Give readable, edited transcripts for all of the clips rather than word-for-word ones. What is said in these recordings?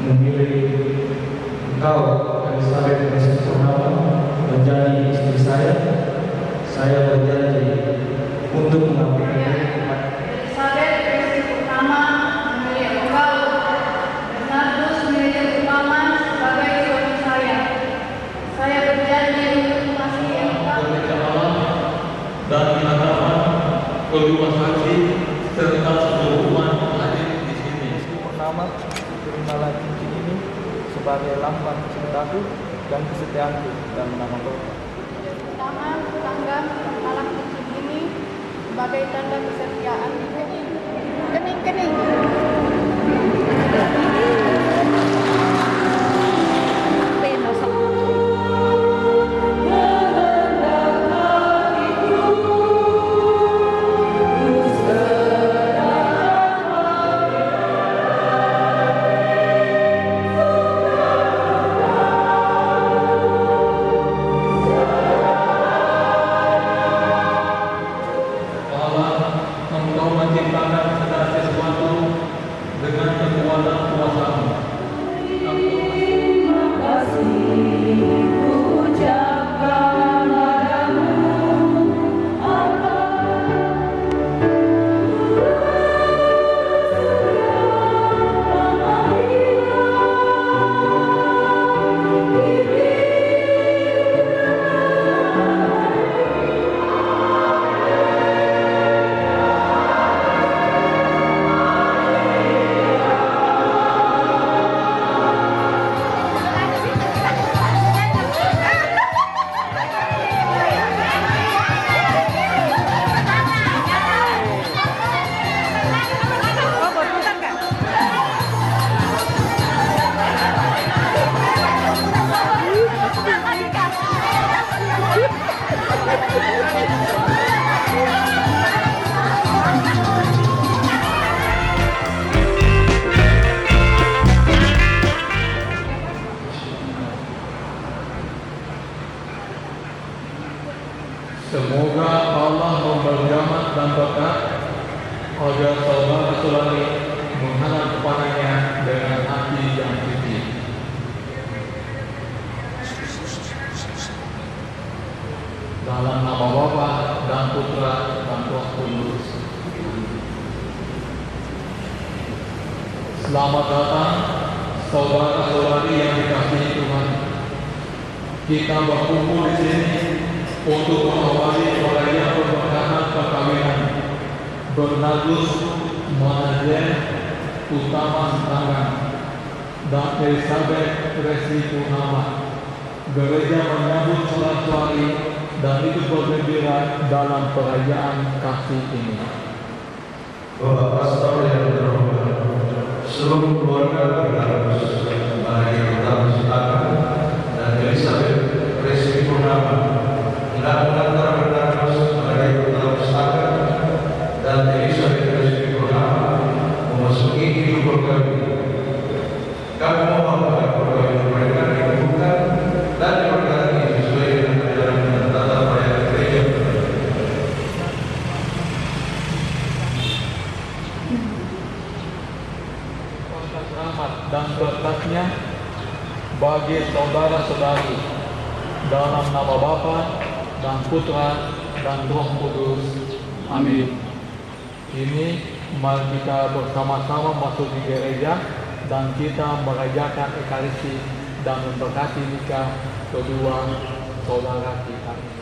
memilih engkau, Elizabeth Resi Purnama, menjadi istri saya berjanji untuk mengabdikan diri. Elizabeth Resi Purnama memilih engkau, Bernardus Media Purnama, sebagai suami saya. Saya berjanji untuk mengasihi engkau dan menghadapkan kedua saksi serta seluruh umat hadir di sini. Purnama, terimalah cincin ini sebagai lambang cintaku dan kesetiaanku dan nama Tuhan. Pertama, tangga malam cincin ini sebagai tanda kesetiaan. Kening. Engkau menciptakan segala sesuatu dengan kekuatan kuasa-Mu. Semoga Allah memberi rahmat dan berkat agar saudara-saudari menghadap kepadanya dengan hati yang suci. Dalam nama Bapa dan Putra dan Roh Kudus. Selamat datang saudara-saudari yang dikasihi Tuhan. Kita berkumpul di sini untuk mengawali perayaan pernikahan perkawinan Bernardus Manajer Utama Sentanggang dan Elizabeth Resi Purnama. Gereja menyambut saudara-saudari dan ikut bergembira dalam perayaan kasih ini. Bapak Pastor yang terhormat, seluruh keluarga Bernardus Manajer Utama Sentanggang dan Elizabeth Resi Purnama, dan mengantar Bernardus Manajer Utama Sentanggang dan Elizabeth Resi Purnama memasuki hidup berkabung. Kami mohon agar perkawinan mereka dibuka dan diberkati sesuai dengan ajaran dan tata perayaan gereja. Rahmat dan berkatnya bagi saudara-saudari dalam nama Bapa dan Putra dan Roh Kudus. Amin. Ini mari kita bersama-sama masuk di gereja dan kita merayakan Ekaristi dan memberkati nikah kedua saudara kita.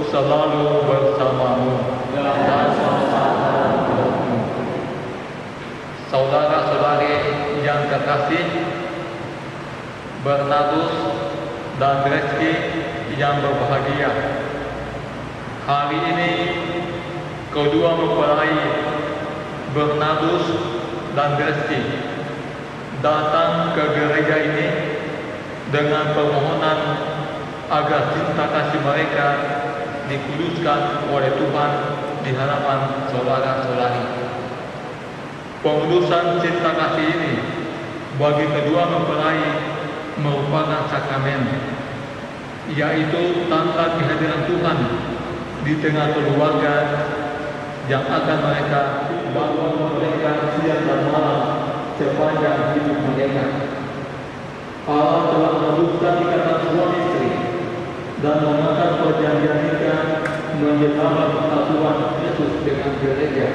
selalu bersamamu dan bersama-mu. Saudara-saudari yang terkasih, Bernardus, dan Reski yang berbahagia. Hari ini kedua mempelai Bernardus dan Reski datang ke gereja ini dengan permohonan agar cinta kasih mereka dikuduskan oleh Tuhan di hadapan saudara-saudari. Pengudusan cinta kasih ini bagi kedua mempelai merupakan sakramen, yaitu tanda kehadiran Tuhan di tengah keluarga yang akan mereka bangun mereka siang dan malam sepanjang hidup mereka. Allah telah menguduskan ikatan suami istri dan mengangkat perjanjian nikah menjelaskan persatuan Yesus dengan gereja.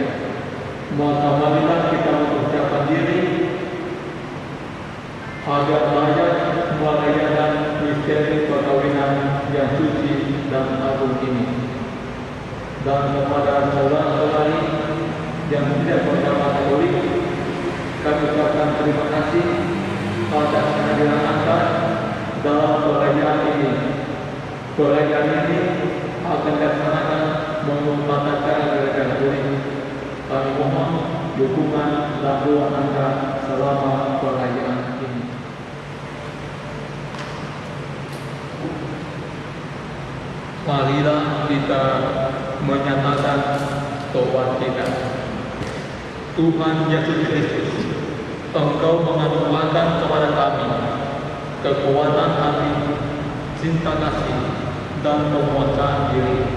Maka marilah kita mempersiapkan diri agar layak merayakan misteri perkawinan yang suci dan agung ini. Dan kepada saudara-saudari yang tidak beragama Katolik, kami ucapkan terima kasih atas kehadiran Anda dalam perayaan ini. Perayaan ini akan dilaksanakan menurut tata cara gereja Katolik. Kami mohon dukungan dan doa Anda selama perayaan ini. Marilah kita menyatakan doa kita. Tuhan Yesus Kristus, Engkau menganugerahkan kepada kami kekuatan hati, cinta kasih, dan penguasaan diri.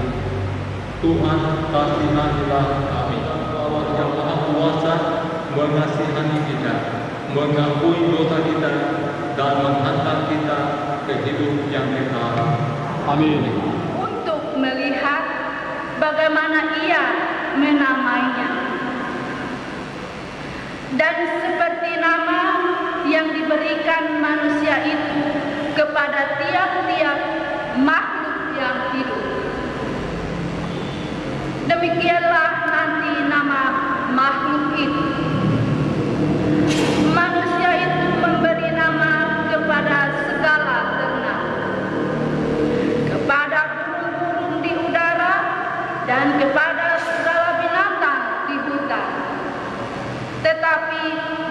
Tuhan, kasihanilah kami. Allah yang Maha Kuasa mengasihani kita, mengampuni dosa kita, dan menghantar kita ke hidup yang kekal. Amin. Untuk melihat bagaimana Ia menamainya. Dan seperti nama yang diberikan manusia itu kepada tiap-tiap makhluk yang hidup, demikianlah nanti nama makhluk itu. Manusia itu memberi nama kepada segala ternak, kepada burung-burung di udara, dan kepada segala binatang di hutan. Tetapi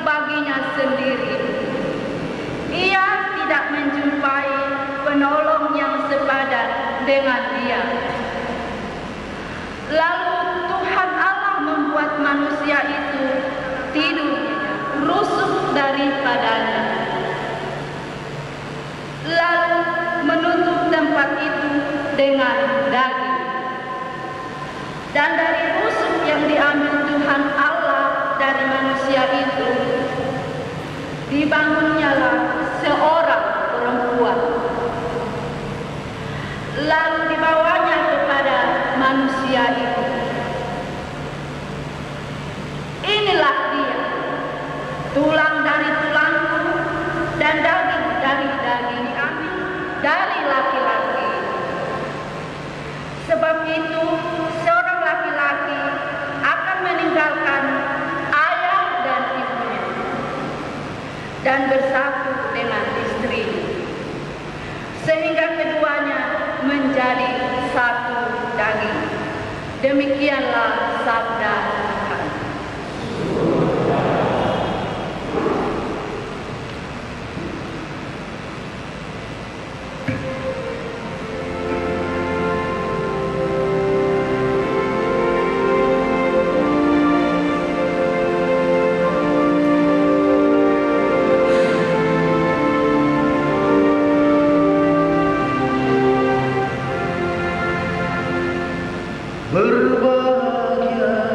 baginya sendiri, ia tidak menjumpai penolong yang sepadan dengan dia. Lalu Tuhan Allah membuat manusia itu tidur rusuk daripadanya, lalu menutup tempat itu dengan daging. Dan dari rusuk yang diambil Tuhan Allah dari manusia itu, dibangunnyalah seorang perempuan, lalu dibawanya kepada manusia itu. Inilah dia, tulang dari tulangku dan daging dari daging diambil dari laki-laki. Sebab itu seorang laki-laki akan meninggalkan ayah dan ibunya dan bersatu dengan istrinya, sehingga keduanya menjadi satu daging. Demikianlah sabda Tuhan. Berbahagialah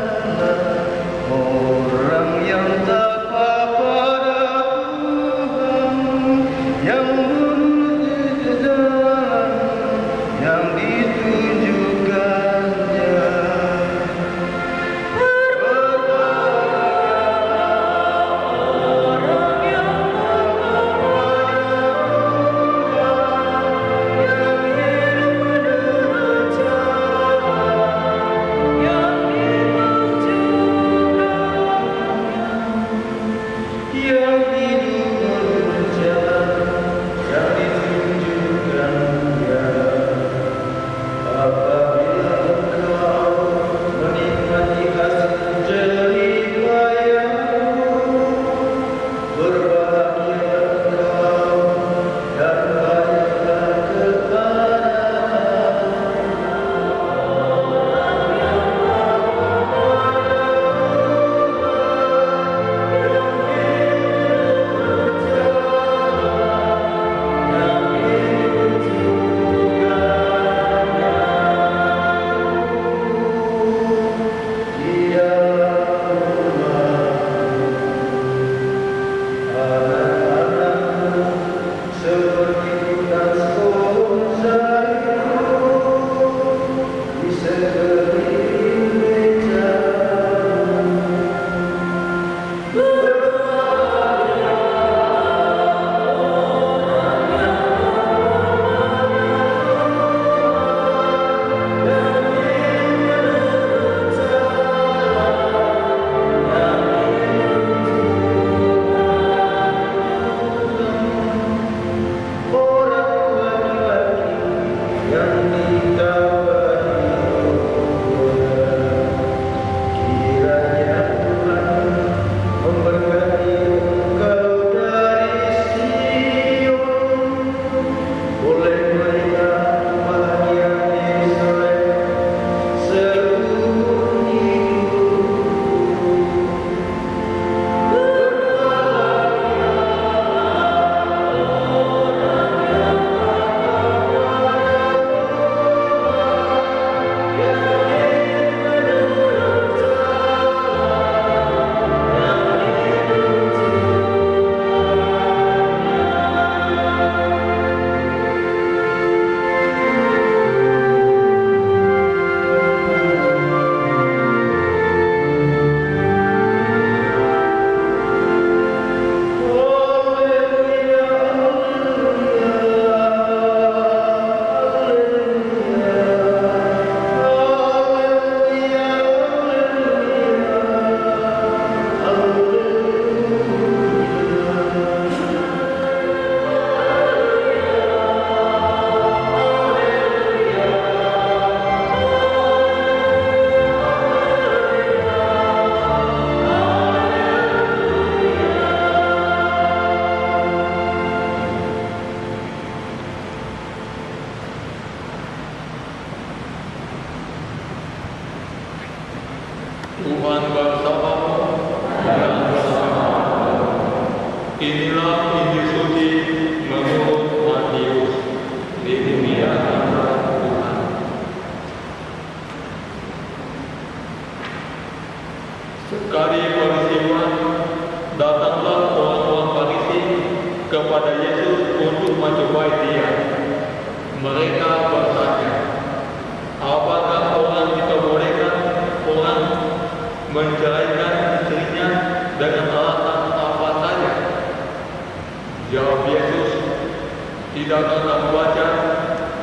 Tidakkah kamu wajar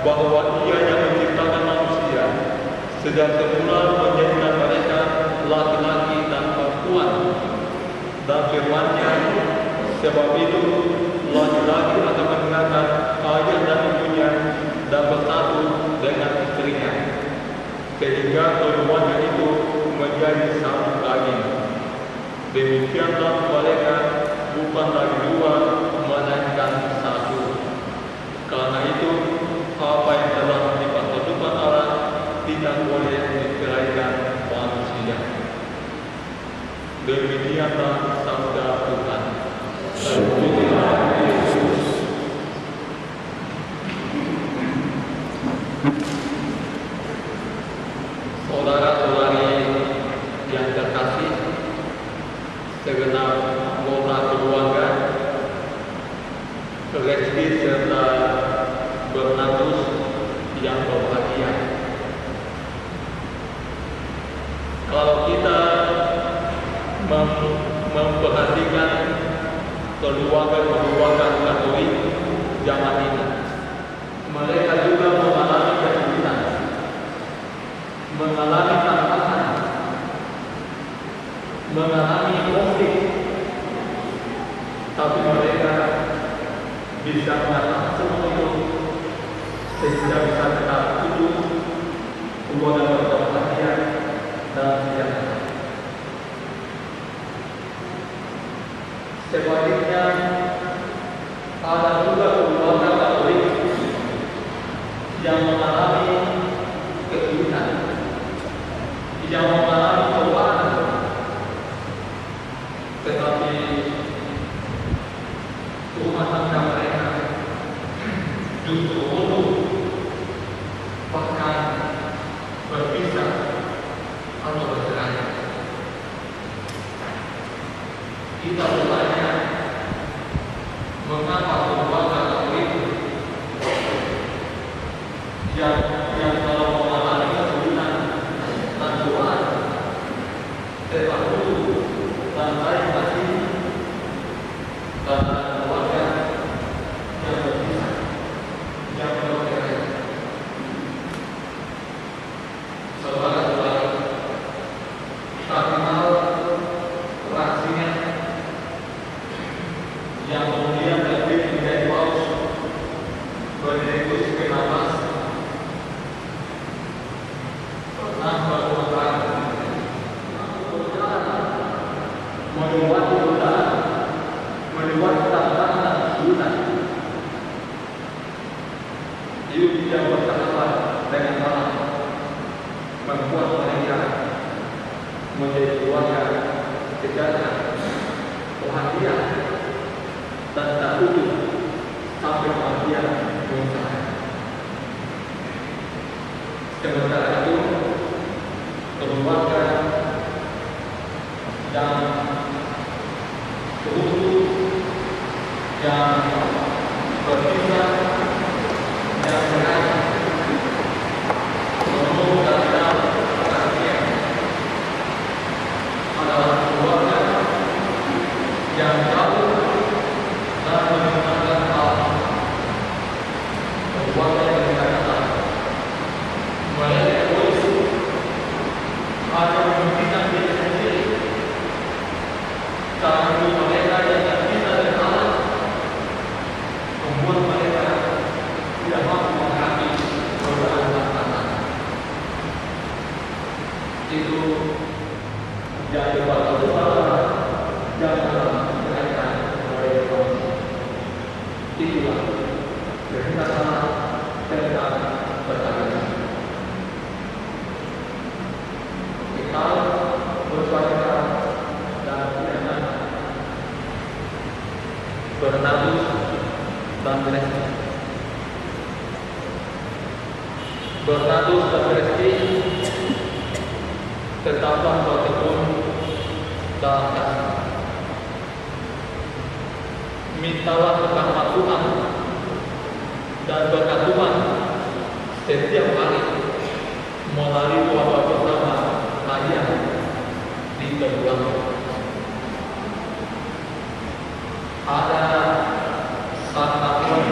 bahwa Ia yang menciptakan manusia sedang semula menjadikan mereka laki-laki dan perempuan, dan firman-Nya, sebab itu laki-laki akan meninggalkan ayah dan ibunya dan bersatu dengan istrinya, sehingga keduanya itu menjadi satu daging. Demikianlah mereka bukan lagi dua, melainkan satu. Karena itu, apa yang telah dipertemukan Allah tidak boleh diceraikan manusia. Demikianlah sabda Tuhan. Terpujilah Yesus. Saudara-saudari yang terkasih, segenap anggota keluarga, Reski serta Bernardus yang berbahagia. Kalau kita memperhatikan keluarga Katolik zaman ini, mereka juga mengalami kesulitan, mengalami tantangan, mengalami konflik, tapi mereka bisa mengatasi semua itu sehingga bisa tetap hidup, keluarga berbahagia dan sejahtera. Sebaliknya, ada juga keluarga Katolik yang mengalami kesulitan, yang mengalami cobaan, tetapi rumah tangga mereka justru runtuh, bahkan berpisah atau bercerai. Kita bertanya, mengapa keluarga Katolik yang kalau mengalami kesulitan dan cobaan tetap utuh dan saling kasih, karena keluarga yang berpisah, yang bercerai. Saudara-saudara, Kardinal Ratzinger yang kemudian terpilih menjadi Paus Benediktus ke-16 pernah berkomentar, melewati godaan, melewati tantangan dan kesulitan, hidup tidak bersahabat dengan Allah, membuat mereka menjadi keluarga sejahtera, bahagia, dan tak utuh sampai bahagia mengusahakan. Sementara itu, keluarga yang utuh, yang berpisah, yang cerai, penuh dengan bahagia, adalah keluarga yang jauh dan menyenangkan Allah. Keluarga yang menyenangkan Allah, mereka egois, hanya mementingkan diri sendiri. Cara hidup mereka yang terpisah dengan Allah membuat mereka tidak mampu menghadapi godaan tantangan. Itu jadi batu besar jangan menceraikan oleh manusia. Itulah kehendak Allah tentang bersaudara. Kita bersaudara dan tidak Bernardus dan Reski. Bernardus dan Reski tetaplah bertekun dalam kasih. Mintalah rahmat Tuhan dan berkat Tuhan setiap hari melalui doa bersama Maria di keluarga. Ada saat Tuhan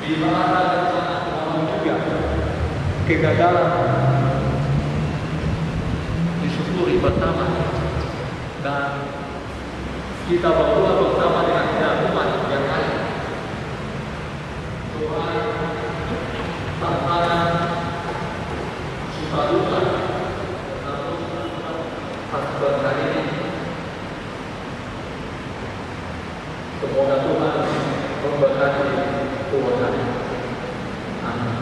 di mana rencana namun juga kegagalan disyukuri bersama, dan kita berdoa bersama dengan umat yang lain. Tuhan, tantangan suka duka atas hari ini, semoga Tuhan memberkati Tuhan. Amin.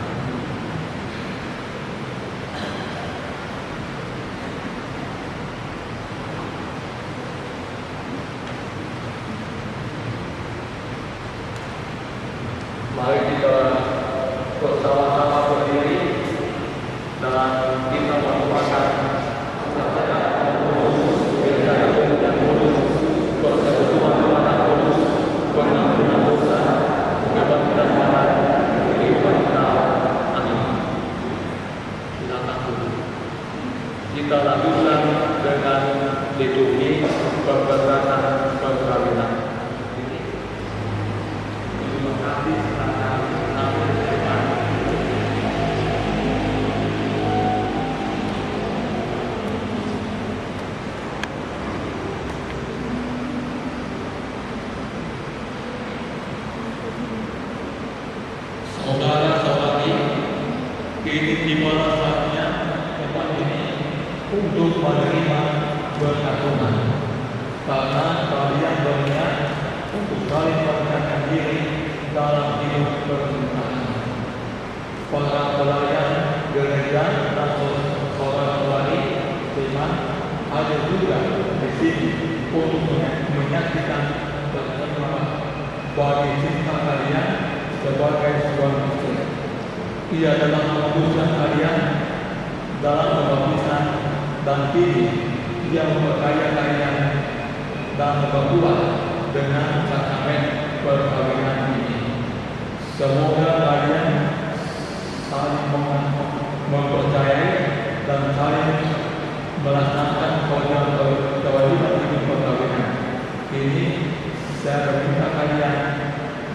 Mari kita bersama-sama berdiri dan kita mengucapkan persekutuan kepada Kudus, pengampunan dosa, kebangkitan maut, kehidupan kekal. Amin. Silakan duduk. Kita lanjutkan dengan liturgi pemberkatan perkawinan. Terima kasih. Saudara-saudari, ini dimana saatnya tempat ini untuk menerima berkat Tuhan, karena kalian berniat untuk saling mendekatkan diri dalam hidup pernikahan. Para pelayan gereja dan saudara-saudari firman ada juga di sini untuk menyaksikan pertemuan bagi cinta kalian sebagai suami istri. Ia dalam mengutuskan kalian dalam pembaptisan, dan kini ia memperkaya kalian dan memperkuat dengan sakramen perkawinan ini. Semoga kalian saling mempercayai dan saling melaksanakan kewajiban hidup perkawinan. Ini saya meminta kalian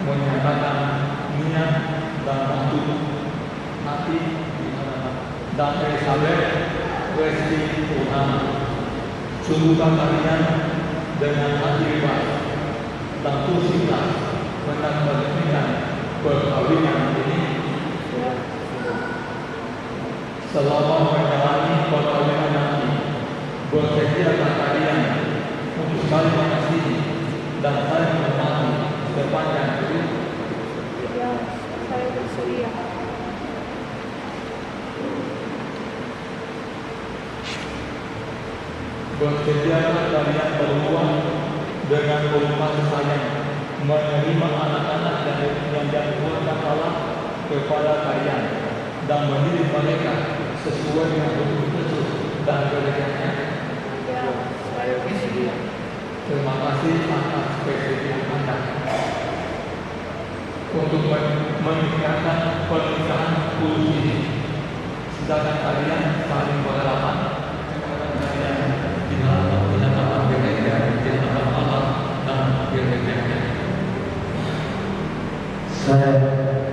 menyatakan niat dan waktu nanti dan Elizabeth Resti Utama. Sungguhkan kalian dengan hati bebas dan tusilah meresmikan perkawinan ini. Selama menjalani perkawinan nanti, bersediakah kalian untuk saling mengasihi dan saling menghormati sepanjang hidup? Ya, saya bersedia. Bersediakah kalian berdua dengan penuh kasih sayang menerima anak-anak yang dianugerahkan Allah kepada kalian dan mendidik mereka sesuai dengan hukum Kristus dan kerajaan-Nya? Ya, saya bersedia. Terima kasih atas kesediaan Anda untuk menikahkan pernikahan kudus ini. Sedangkan kalian saling berharapan kepada kalian di dalam penetapan gereja, di dalam Allah dan gereja-Nya. Saya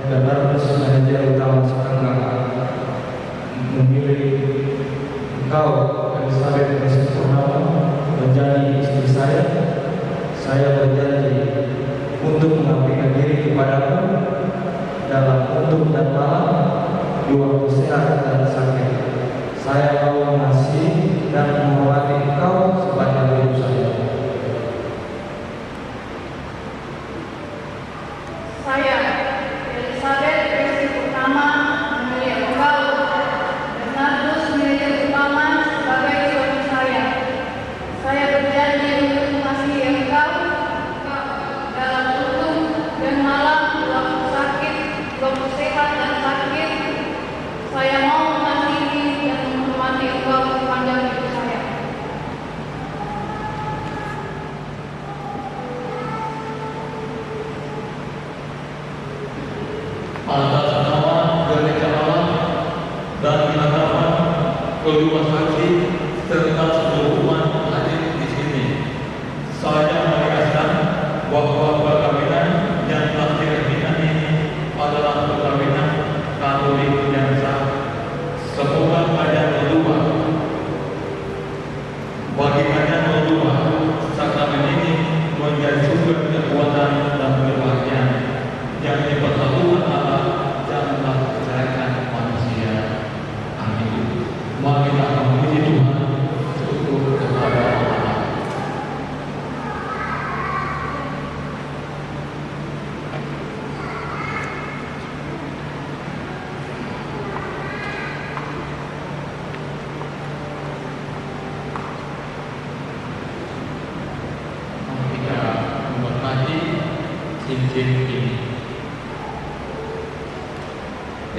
benar sengaja utama sekarang memilih engkau Elizabeth Resti Purnama menjadi istri saya. Saya berjanji untuk mengabdikan diri kepadamu dalam untuk dan malam, di waktu sehat dan sakit. Saya mau mengasihi dan menghormati engkau sepanjang hidup saya. Saya, Elizabeth Resti Purnama, memilih engkau, Bernardus Melius Utama, sebagai suami saya. Saya berjanji untuk mengasihi engkau dalam hukum dan malam, waktu sakit, waktu sehat dan sakit. Saya mau mengasihi dan menghormati engkau sepanjang hidup saya. Atas nama gereja Allah dan binatang kedua saksi serta seluruh umat hadir di sini, saya menegaskan bahwa perkawinan yang telah diresmikan ini adalah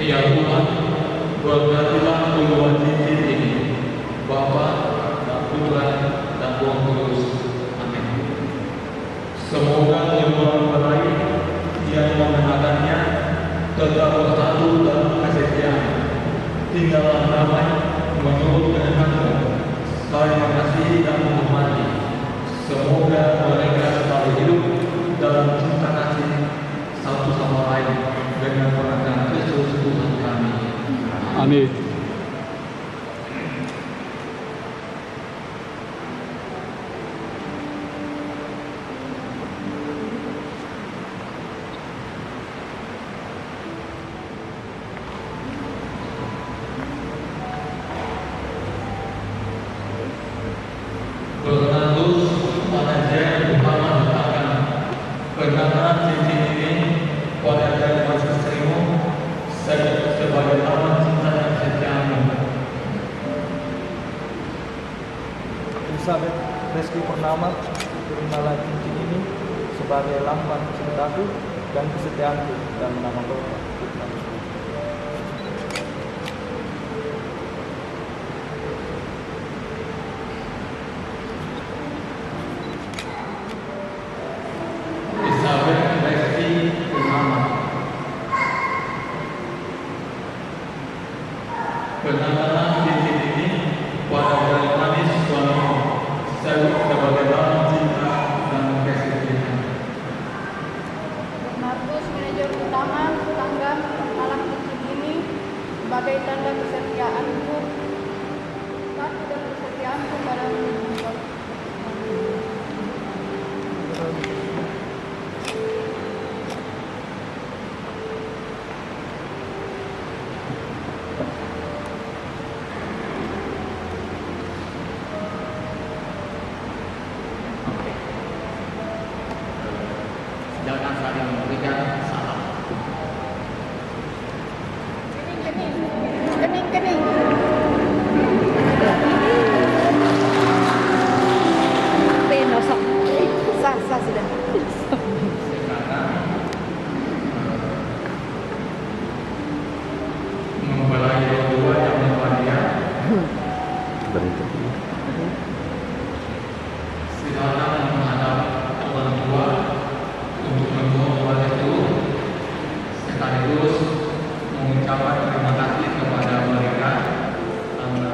Ya Tuhan, berkatilah puluhan cincin ini, Bapa dan Putra dan Roh Kudus. Amin. Semoga lima mempelai yang mengenakannya tetap bersatu dalam kesetiaan, tinggallah damai menurut kehendakmu, saling mengasihi dan menghormati. Semoga mereka selalu hidup dalam cinta kasih satu sama lain dengan perangan Kristus Tuhan kami. Amin. Bernatus manajer Muhammad akan penanganan cincin ini pada dari masa istrimu sebagai taman cinta dan setiamu. Elizabeth Reski Purnama, terimalah cincin ini sebagai lambang cintaku dan kesetiaanku dalam nama Bapa, Putra, dan Roh Kudus. Elizabeth Reski Purnama, penanganan cincin ini pada dari manis suamimu sebagai taman cinta dan kesetiaan. Markus, manajer utama, tangga, malam cincin ini sebagai tanda kesetiaanku, satu dan kesetiaanku pada Tuhan. Silakan saling memberikan salam. Kening, kening, kening. Penosok. Sah sudah. Sekarang mempelai dua yang berbahagia. Silakan menghadap orang tua untuk mendukung keluarga itu, sekaligus mengucapkan terima kasih kepada mereka karena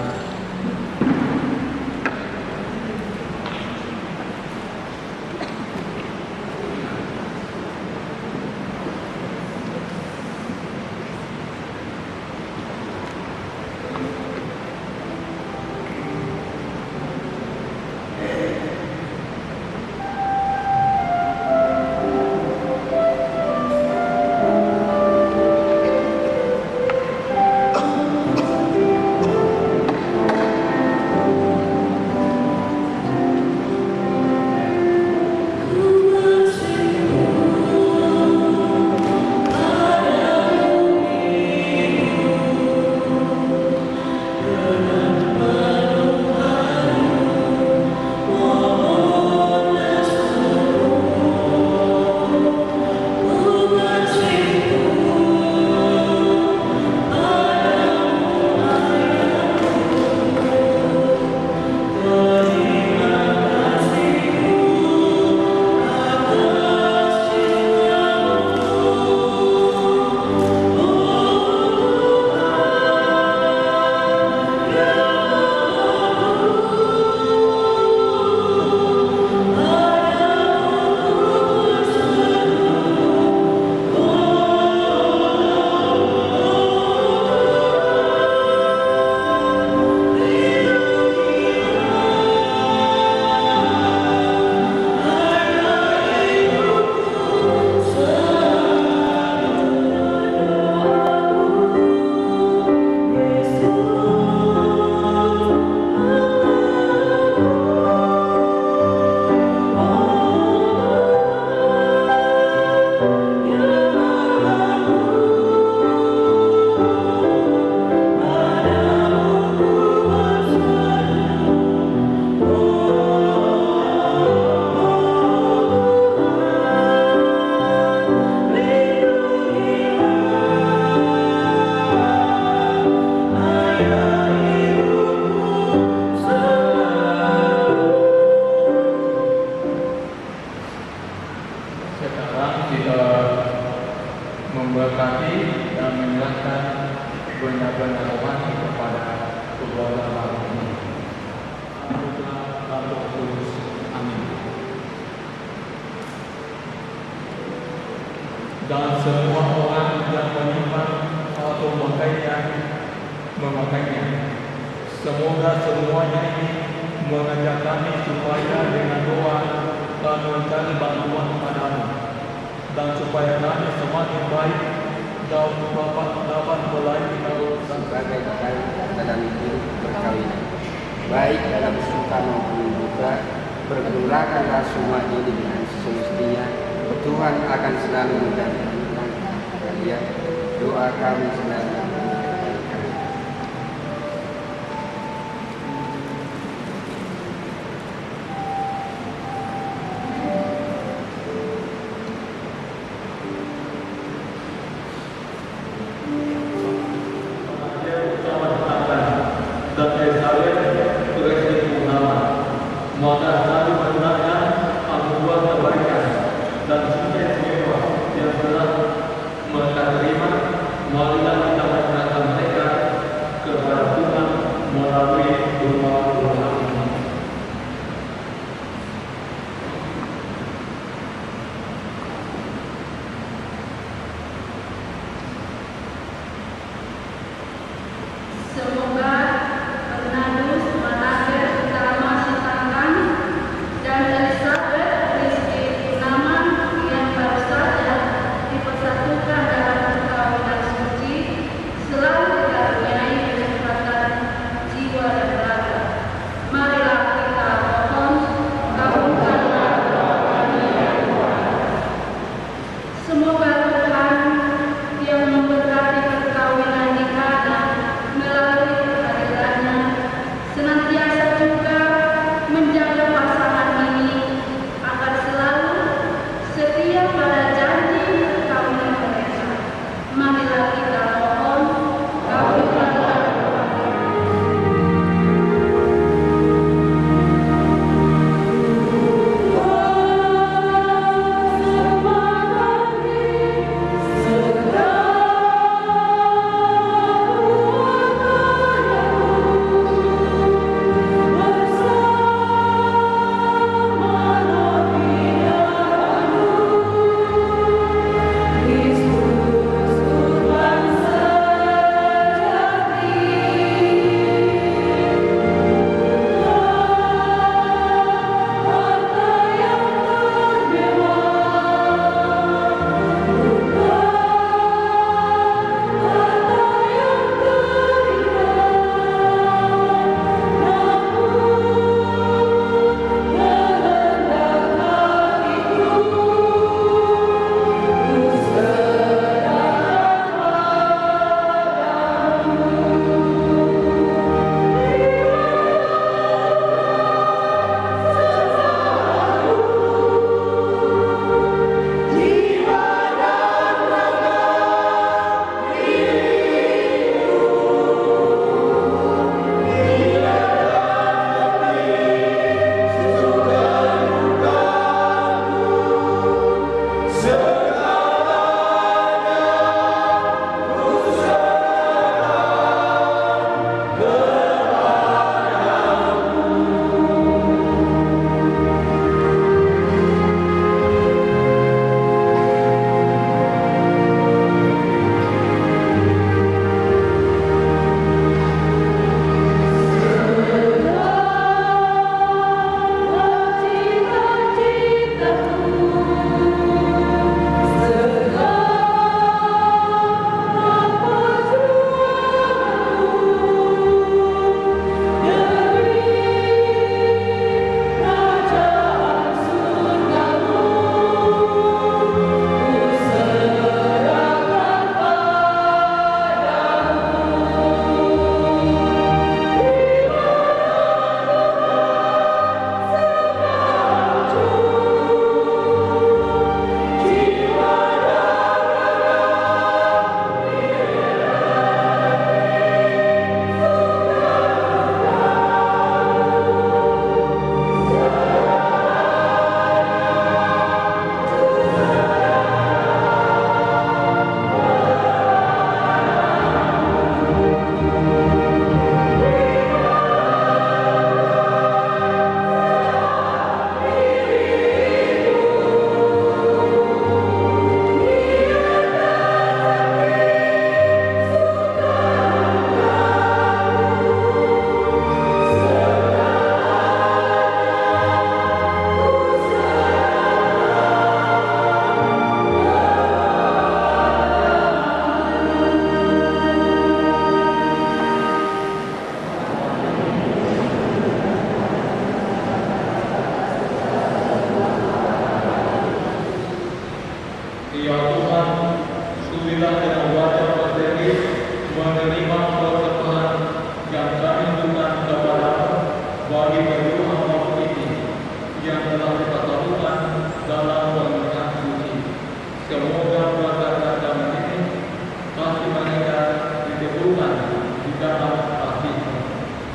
dan menyerahkan benda-benda rohani kepada keluarga baru ini. Putra dan Roh Kudus. Amin. Dan semua orang yang menyimpan atau memakainya, semoga semuanya ini mengajak kami supaya dengan doa dan mencari bantuan kepadamu, dan supaya kami semakin baik dan dapat melayani kau sebagai bekal dalam hidup perkawinan, baik dalam suka maupun duka. Pergulakanlah semua ini dengan semestinya. Tuhan akan selalu mendampingi kalian. Doa kami selalu menyertai kalian. dan Elizabeth Presiden Purnama. Maka selalu menggunakan anugerah kebaikan dan sukses mewah yang telah mereka terima. Marilah kita menyerahkan mereka kepada Tuhan melalui doa ini. Semoga Bernardus Manager Utama Sitangkan dan Elizabeth Rizky Purnama yang baru saja dipersatukan dalam perkawinan suci selalu dikaruniai kenikmatan jiwa dan raga. Marilah kita mohon kabulkanlah doa kami ya Tuhan. Semoga Tuhan yang memberkati perkawinan di Kana melalui kehadirannya senantiasa juga menjaga pasangan ini agar selalu setia pada janji perkawinan mereka. Marilah kita mohon kabulkanlah doa kami. Kristus Tuhan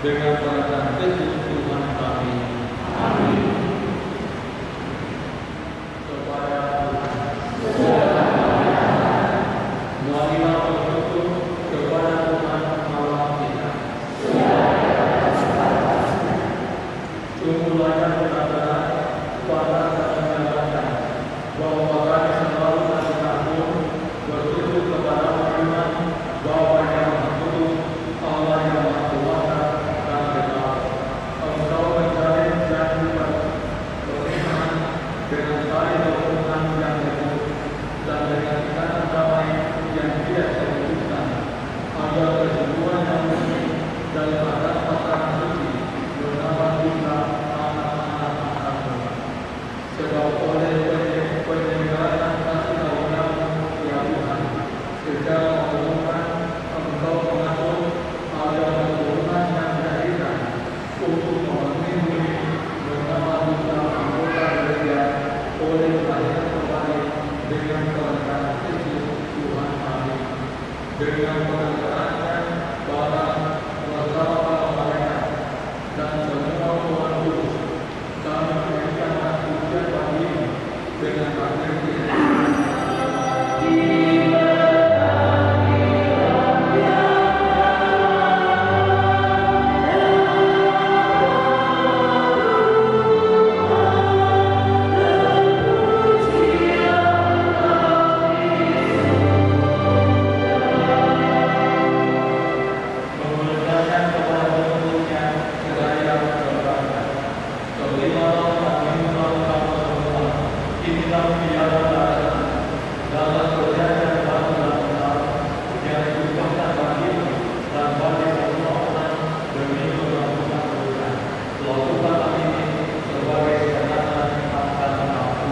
dengan berkat Kristus Tuhan kami. Amin. Kepada marilah bersyukur kepada Tuhan Allah kita. Sungguh layak benar-benar pada segala bahwa kami selalu kasih takut bersyukur kepada Tuhan Bapa yang Maha Kudus, Allah yang Maha Kuasa dan benar. Engkau menjalin janji pernikahan dengan tali hubungan yang lembut dan dengan ikatan damai yang tidak terputuskan, agar keseluruhan yang murni daripada pasangan suci bernama kita anak-anak angkatmu. Sebab oleh penyelenggaraan kasih karunia-Mu ya Tuhan, secara mengumumkan Engkau mengatur agar keturunan yang dilahirkan untuk memenuhi bernama kita anggota gereja oleh kelahiran kembali dengan kebenaran Kristus Tuhan kami, dengan pekerjaannya barang bersama para malaikat dan semua Tuhan kudus. Kami menyanyikan pujian bagi-Mu dengan akhir mengucapkan kepada bentuknya seraya berbakat. Terimalah kami semua inilah biarlah dalam perjalanan baru dan benar yang diciptakan bagi-Mu dan bagi semua orang demi keselamatan dunia. Lakukanlah ini sebagai kenangan akan Aku.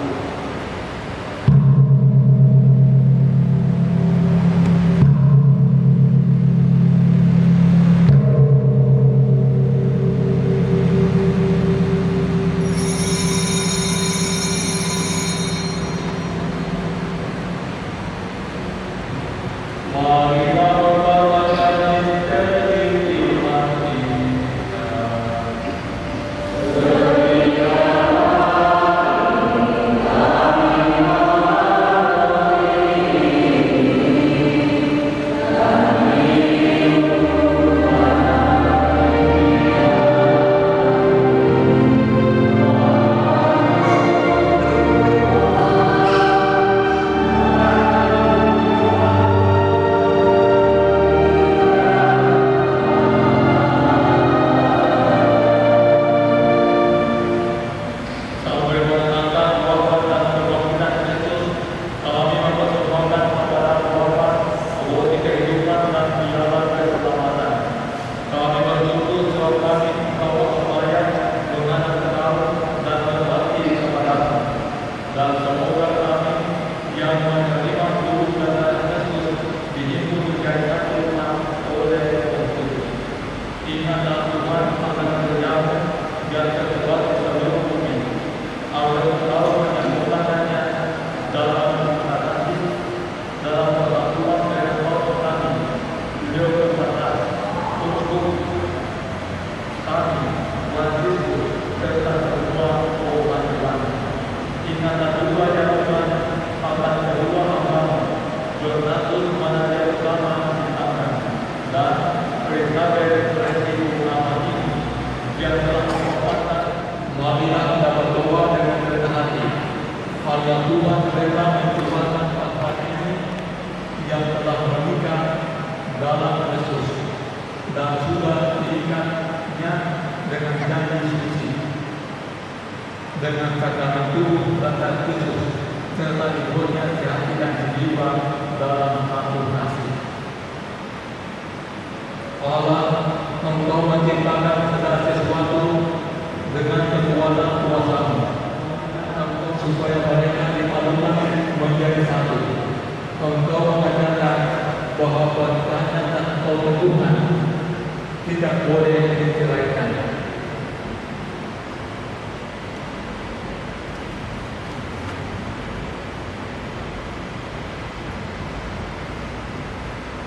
Marilah membawakan dari iman kita. Sambil mengenangkan wafat dan kebangkitan Kristus, kami mempersembahkan kepada Bapa sebuah kehidupan dan biarlah keselamatan. Kami bersyukur sebab kami membawa sembahyang menghadap Engkau dan berbakti kepada-Mu. Dan semoga kami yang menerima tubuh dan darah Kristus dihimpun menjadi satu umat oleh Roh Kudus. Ingatlah Tuhan akan kerja-Mu yang terkuat di seluruh bumi, agar Engkau menyempurnakannya dalam mengatasi dalam persatuan dengan Roh kami. Beliau berkata untuk kami Kristus serta semua umat Tuhan. Ingatlah juga ya Tuhan akan kedua hamba-Mu bernatur mana dia bersama menciptakan dan Elizabeth Presi nama ini yang telah menguatkan. Marilah kita berdoa dengan rendah hati. Hanya Tuhan rela menciptakan pasangan ini yang telah menikah dalam Kristus dan sudah diikatnya dengan janji suci, dengan katakan tubuh dan Kristus serta dibuatnya hati dan jiwa dalam satu kasih. Allah, Engkau menciptakan segala sesuatu dengan kekuatan kuasa-Mu, supaya mereka dipadukan menjadi satu. Engkau mengatakan bahwa pernikahan yang Engkau tentukan tidak boleh diceraikan.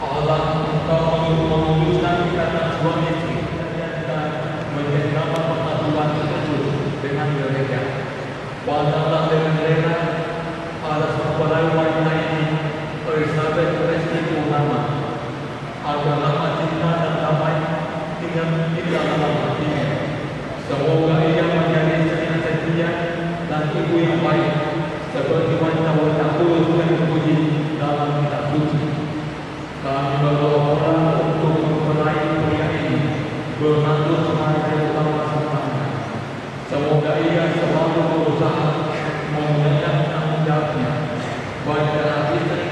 Allah, Engkau memutuskan ikatan suami istri dan Pandanglah dengan rela atas mempelai wanita ini, Elizabeth Presti Purnama, agar lama cinta dan damai tinggal di dalam hatinya. Semoga ia menjadi istri yang setia dan ibu yang baik, seperti wanita-wanita kudus yang dipuji dalam kitab suci. Kami berdoa untuk mempelai pria ini, bermantu semangat utama semuanya. Semoga ia selalu berusaha menunaikan tanggung jawabnya, baik dalam istri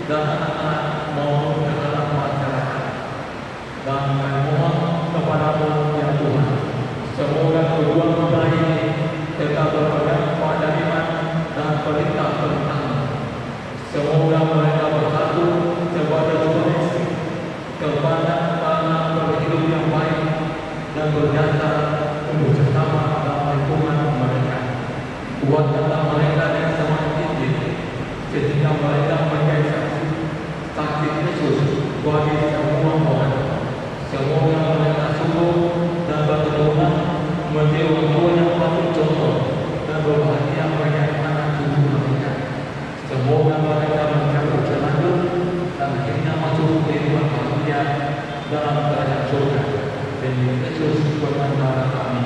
dan anak-anak maupun dalam masyarakat. Dan kami mohon kepada-Mu ya Tuhan, semoga kedua mempelai ini tetap berpegang pada iman dan perintah-perintah-Mu. Semoga mereka bersatu sebagai suami istri, kepada tanah berhidup yang baik dan berjasa untuk sesama dalam lingkungan mereka. Kuatkanlah mereka dengan semangat tinggi, sehingga mereka menjadi saksi Yesus bagi semua orang. Semoga mereka sungguh dan berketurunan menjadi orang tua yang patut contoh dan berbahagia banyak anak cucu mereka. Semoga mereka mencapai selanjut dan akhirnya masuk kehidupan bahagia dalam kerajaan surga. Demi Yesus Tuhan kami.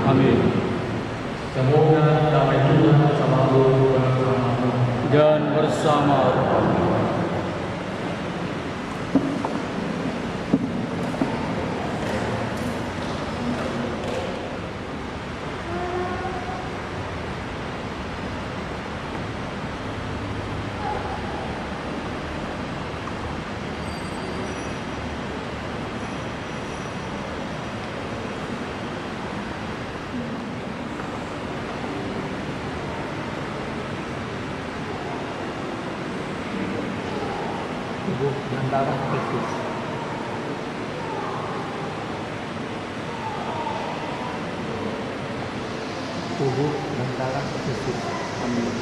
Amin. Semoga damai Tuhan selalu bersamamu Dan bersama tubuh dan darah Kristus. Tubuh dan darah Kristus. Amin.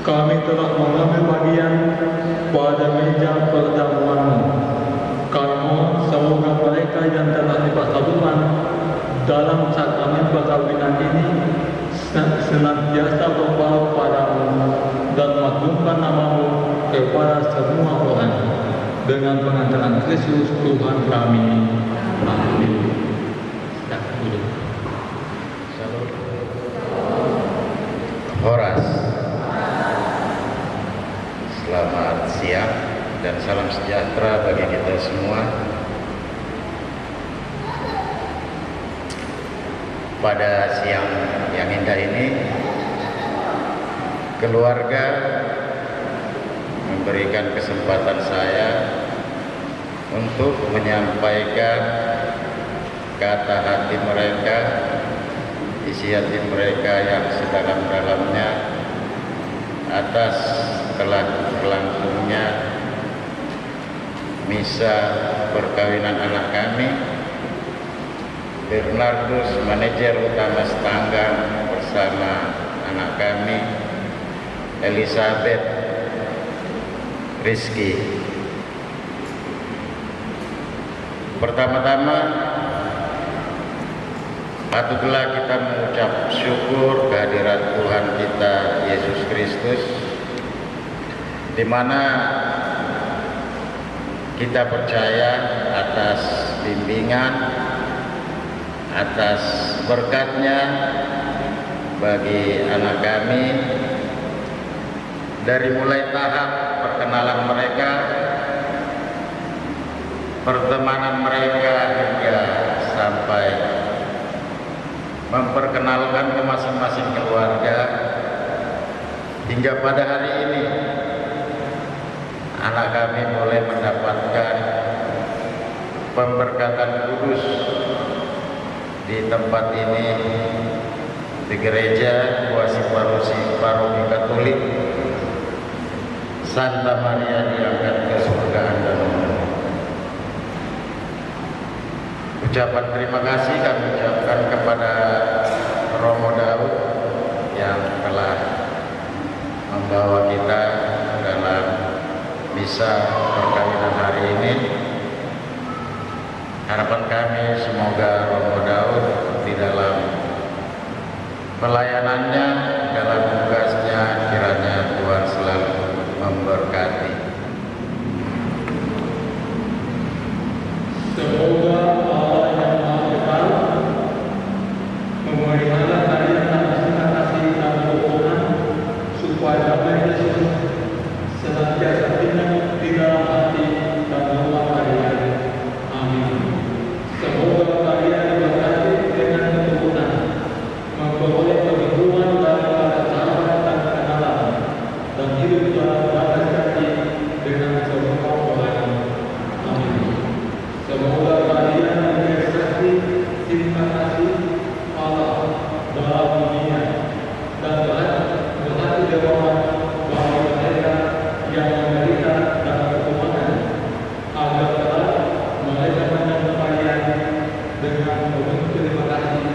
Kami telah mengambil bagian pada meja perjamuanmu. Kami mohon semoga mereka yang telah dipersatukan dalam sakramen perkawinan ini senantiasa berbaur padamu dan mengagungkan namamu kepada semua orang dengan pengantaran Kristus Tuhan kami. Amin. Horas. Selamat siang dan salam sejahtera bagi kita semua. Pada siang yang indah ini, keluarga memberikan kesempatan saya untuk menyampaikan kata hati mereka, isi hati mereka yang sedalam-dalamnya atas telah berlangsungnya misa perkawinan anak kami, Bernardus, manajer utama Setanggang, bersama anak kami, Elizabeth Rizky. Pertama-tama, patutlah kita mengucap syukur kehadirat Tuhan kita Yesus Kristus, di mana kita percaya atas bimbingan, atas berkatnya bagi anak kami dari mulai tahap perkenalan mereka, pertemanan mereka, hingga sampai memperkenalkan ke masing-masing keluarga, hingga pada hari ini anak kami boleh mendapatkan pemberkatan kudus di tempat ini, di gereja Kuasi Paroki Katolik Santa Maria diangkat ke surga dan ucapan terima kasih kami ucapkan kepada Romo Daud yang telah membawa kita dalam misa perkawinan hari ini. Harapan kami semoga Romo Daud di dalam pelayanannya, dalam tugasnya, kiranya Tuhan selalu memberkati. Semoga Allah yang Maha Esa memelihara kalian dalam kasih dan kerukunan, supaya damai Yesus senantiasa tinggal di dalam hati dan rumah kalian. Amin. Semoga kalian diberkati dengan keturunan, memperoleh perlindungan daripada sahabat dan kenalan, dan hidup dalam batas hati dengan semua orang. Amin. Semoga kalian menjadi cinta kasih Allah dalam dunia dan berhati dermawan bagi mereka yang menderita dan kekurangan, agar kelak mereka menyambut kalian dengan penuh terima kasih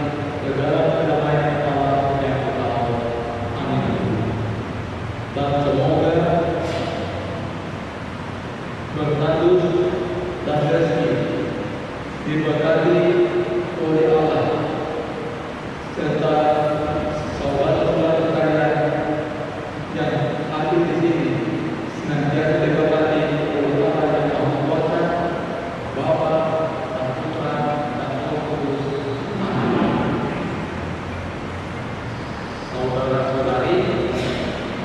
ke dalam kedamaian Allah yang kekal. Amin. Dan semoga Bernardus dan Rizky diberkati oleh Allah, serta saudara-saudara kalian yang hadir di sini senantiasa diberkati oleh Allah yang Maha Kuasa, Bapa dan Putra dan Roh Kudus. Amin. Saudara-saudari,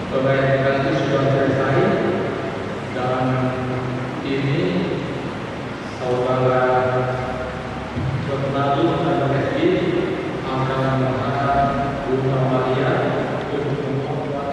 pembayaran kasih sudah selesai, dan ini saudara Bernardus dan Rizky akan mengangkat bunga Maria untuk membuat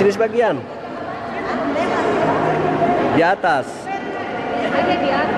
Sini sebagian. Di atas. Ada di atas.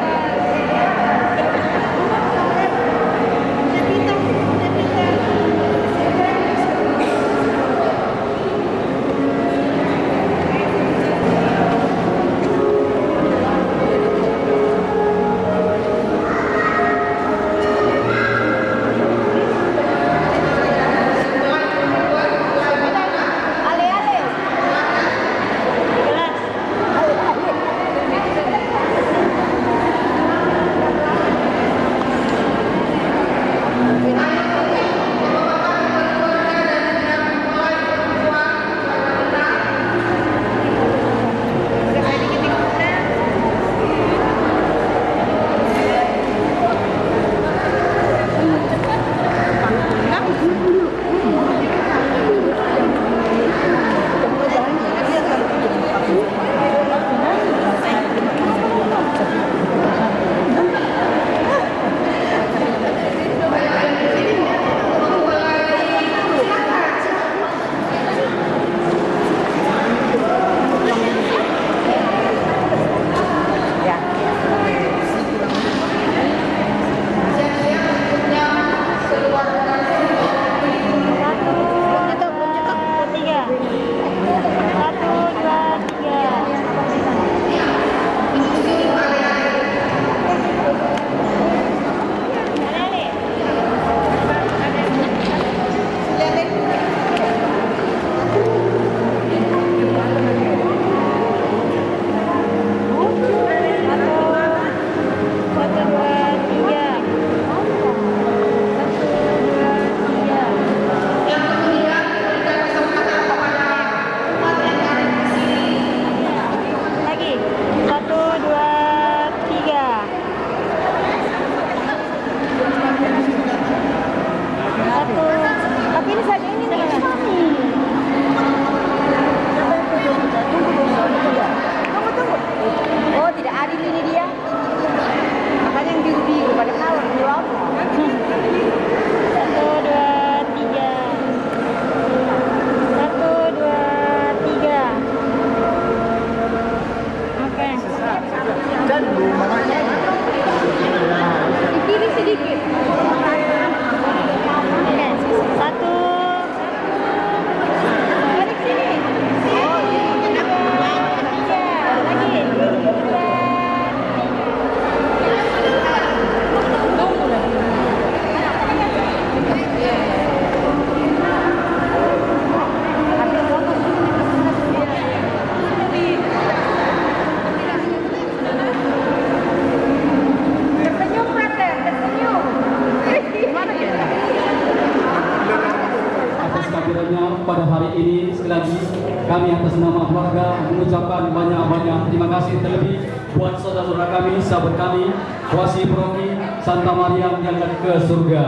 Pada hari ini sekali lagi kami atas nama keluarga mengucapkan banyak-banyak terima kasih terlebih buat saudara-saudara kami, sahabat kami, Wasi Paroki Santa Maria yang akan ke surga.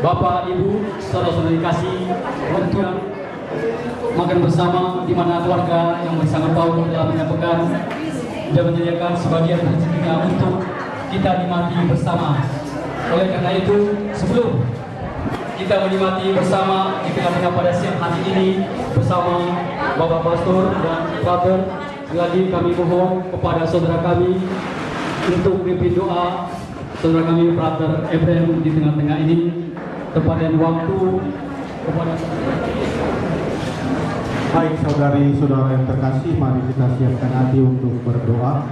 Bapak, Ibu, saudara-saudara dikasih untuk makan bersama di mana keluarga yang bersama tahu telah menyampaikan dan menyediakan sebagian rezekinya untuk kita nikmati bersama. Oleh karena itu, sebelum kita menikmati bersama di tengah-tengah pada siang hari ini bersama Bapak Pastor dan Frater, lagi kami mohon kepada saudara kami untuk memimpin doa saudara kami Frater Ebrem di tengah-tengah ini, tempatin waktu kepada Baik saudari-saudara yang terkasih, mari kita siapkan hati untuk berdoa.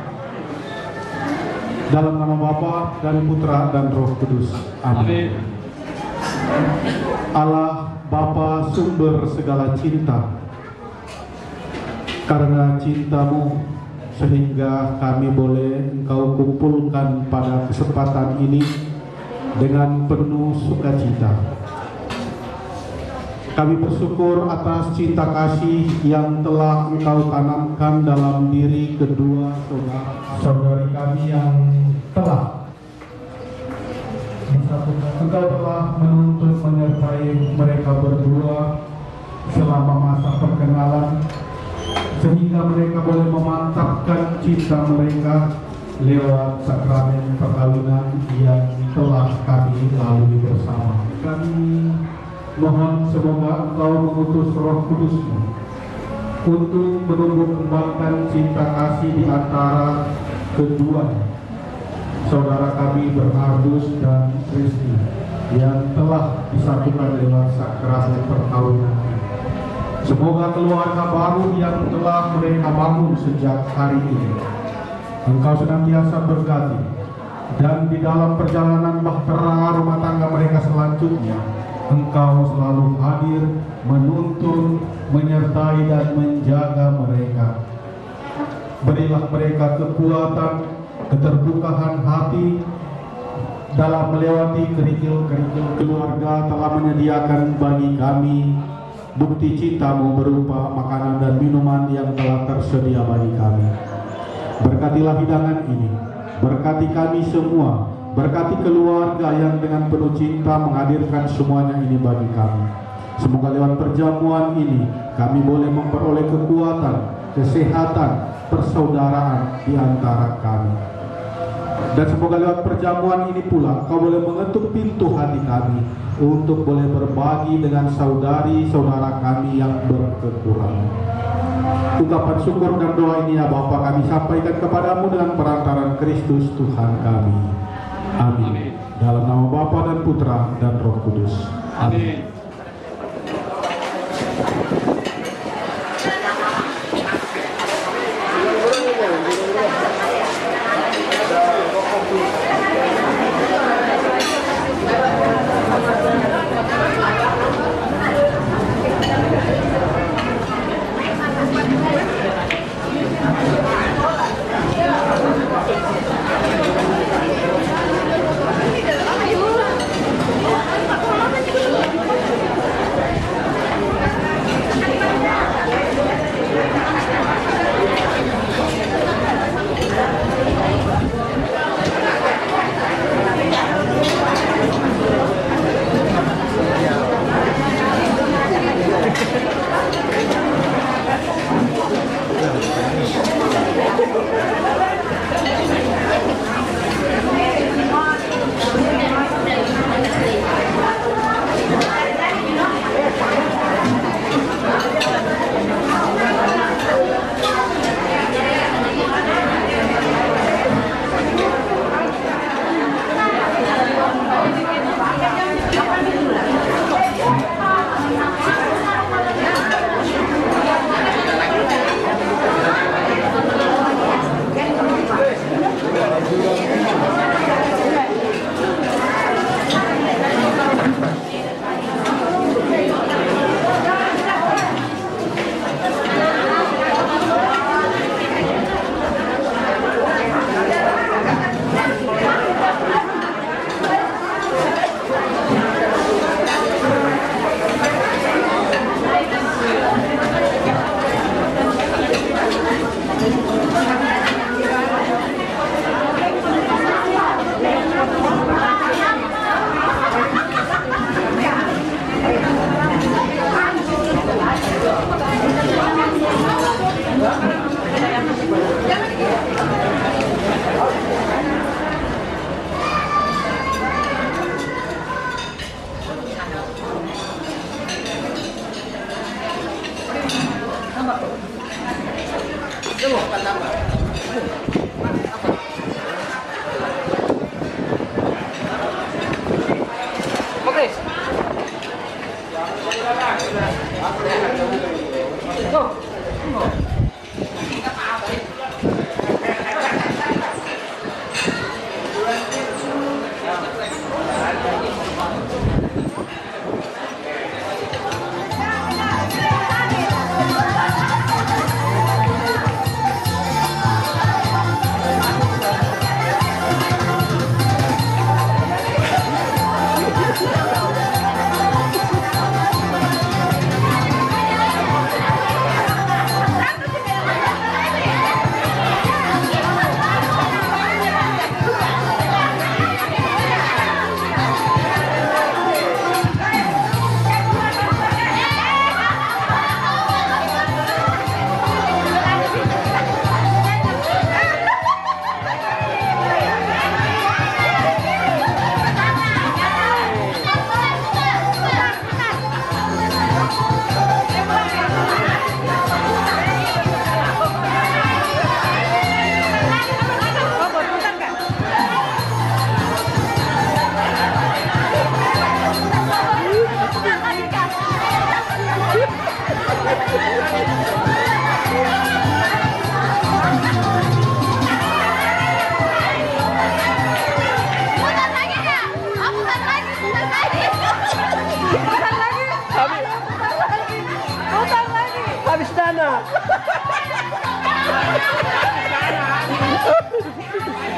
Dalam nama Bapa dan Putra dan Roh Kudus. Amin. Allah Bapa sumber segala cinta, karena cinta-Mu sehingga kami boleh Engkau kumpulkan pada kesempatan ini dengan penuh sukacita. Kami bersyukur atas cinta kasih yang telah Engkau tanamkan dalam diri kedua saudari kami yang telah Engkau telah menuntut menyertai mereka berdua selama masa perkenalan, sehingga mereka boleh memantapkan cinta mereka lewat sakramen perkawinan yang telah kami lalui bersama. Kami mohon semoga Engkau mengutus Roh Kudus-Mu untuk menumbuh kembangkan cinta kasih di antara kedua saudara kami Bernardus dan Kristi yang telah disatukan lewat sakramen perkawinan. Semoga keluarga baru yang telah mereka bangun sejak hari ini Engkau senantiasa berkati, dan di dalam perjalanan bahtera rumah tangga mereka selanjutnya Engkau selalu hadir, menuntun, menyertai dan menjaga mereka. Berilah mereka kekuatan, keterbukaan hati dalam melewati kerikil-kerikil keluarga telah menyediakan bagi kami bukti cinta-Mu berupa makanan dan minuman yang telah tersedia bagi kami. Berkatilah hidangan ini, berkati kami semua, berkati keluarga yang dengan penuh cinta menghadirkan semuanya ini bagi kami. Semoga lewat perjamuan ini kami boleh memperoleh kekuatan, kesehatan, persaudaraan di antara kami. Dan semoga lewat perjamuan ini pula Kau boleh mengetuk pintu hati kami untuk boleh berbagi dengan saudari-saudara kami yang berkekurangan. Ungkapan syukur dan doa ini ya Bapa kami sampaikan kepadamu dengan perantaran Kristus Tuhan kami. Amin. Dalam nama Bapa dan Putra dan Roh Kudus. Amin.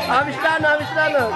Habis dana.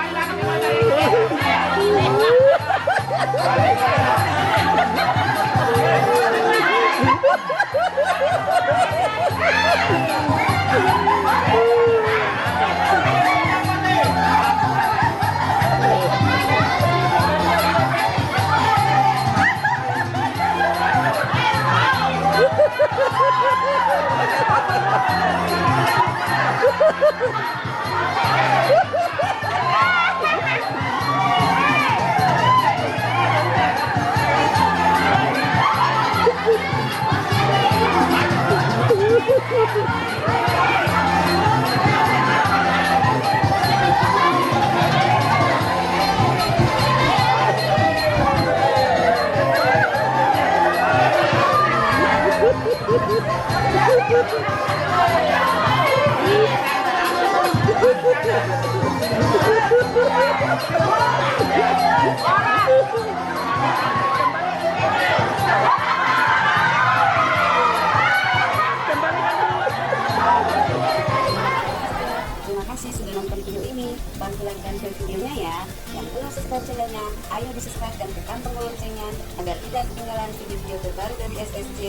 Terima kasih sudah nonton video ini. Bantu like dan share videonya ya. Yang belum subscribe channelnya, ayo di subscribe dan tekan tombol loncengnya agar tidak ketinggalan video-video terbaru dari SSC.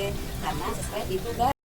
Karena subscribe itu gratis.